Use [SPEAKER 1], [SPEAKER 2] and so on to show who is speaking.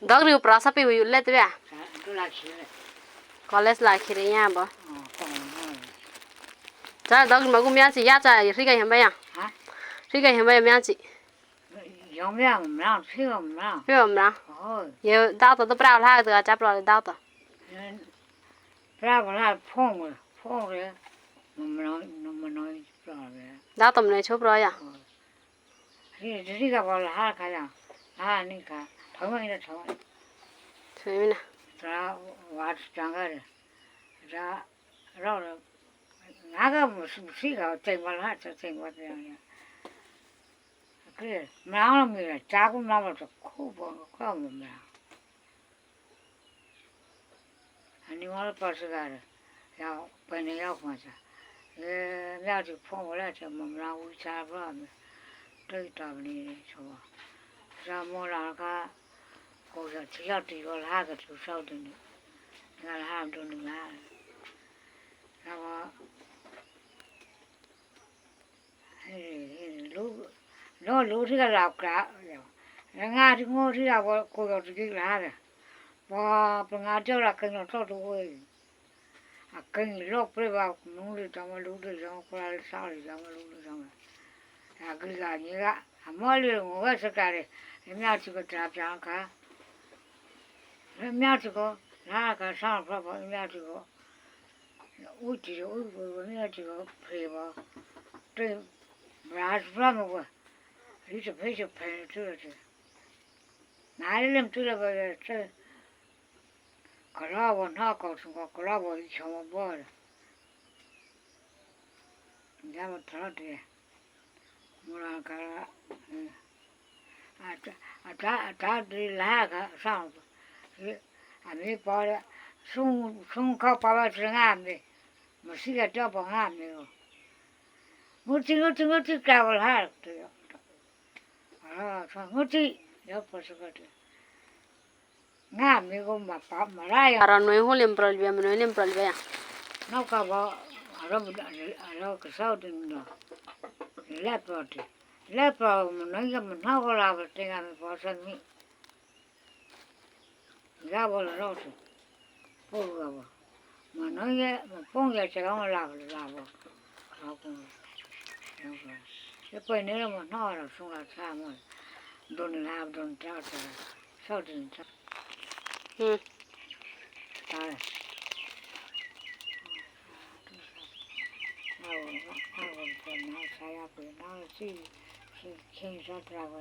[SPEAKER 1] Dog riu prasa pe yu let be.
[SPEAKER 2] Tôi là chỉ là
[SPEAKER 1] College la khire ya ba.
[SPEAKER 2] còn
[SPEAKER 1] Cha dog ma gu mya chi ya cha ri ga hamba ya.
[SPEAKER 2] hả
[SPEAKER 1] Ri ga hamba ya mya chi.
[SPEAKER 2] giống như nào thiếu nào
[SPEAKER 1] Pi om na.
[SPEAKER 2] ôi
[SPEAKER 1] Ye da to pra la de cha pra da to.
[SPEAKER 2] ra vào là phong rồi mà nói rồi
[SPEAKER 1] Da to ne chu pra ya.
[SPEAKER 2] thì cái vào là hai cái àนี่ค่ะถอยมานี่ถอย
[SPEAKER 1] Thwe mi na.
[SPEAKER 2] จะว่าจังกันจะเราငါကမရှိကချိန်ပါလားချိန်ပါတရားရကဲမအောင်လို့မြေကြားကူမအောင်တော့ခုပေါ်ခေါမမအနိဝရပါစကားရောက်ပန်နေရောက်မှာစားမြတ်ဒီဖုန်းဝလာချမမလာဘူးစားပါမယ်တိတ်တာနေဆိုပါဇာမောလာကကိုယ်ကရောက်တီရောလာကသူဆောက်တယ်ငါဟာတော့နေလားလူထိကလောက်ကငါဒီငိုထိကကိုရောက်ကြည့်လာတယ်ဘာပငါကြောက်ရခင်တော့တော့ဝေးအကင်းလောပြပါနုလေးတောင်လူတွေကြောင့်ခလာလေးစားလေးကြောင့်လူတွေကြောင့်အကလေးကညီကအမောလေးငိုစကားတယ်အများကြီးကတာပြောင်းခါအများကြီးကလာကစားဖပါအများကြီးကဦးတီဦးဘယ်နဲ့ကြီးကဖေးပါတဲ့ Brass from over. He's a piece of penetration. Nylum to the very Carava knockouts and got Carava each on board. Never thought there. Murakara. I tried to lag a sound. And we bought it soon called Papa to me. Must see a job on me. Muti travel hard to you. Muti, your possibility. Now, me go my papa, Maria.
[SPEAKER 1] Ara no hu lim pral be no lim pral be ya.
[SPEAKER 2] No cover, I love a south in the leopard. Leopard, no lava thing on the person me. That was a lot. Poor lava. My phone gets a long lava. Poi ne mo no sono samo don la don trata so din ta no sai a pe no si king so trava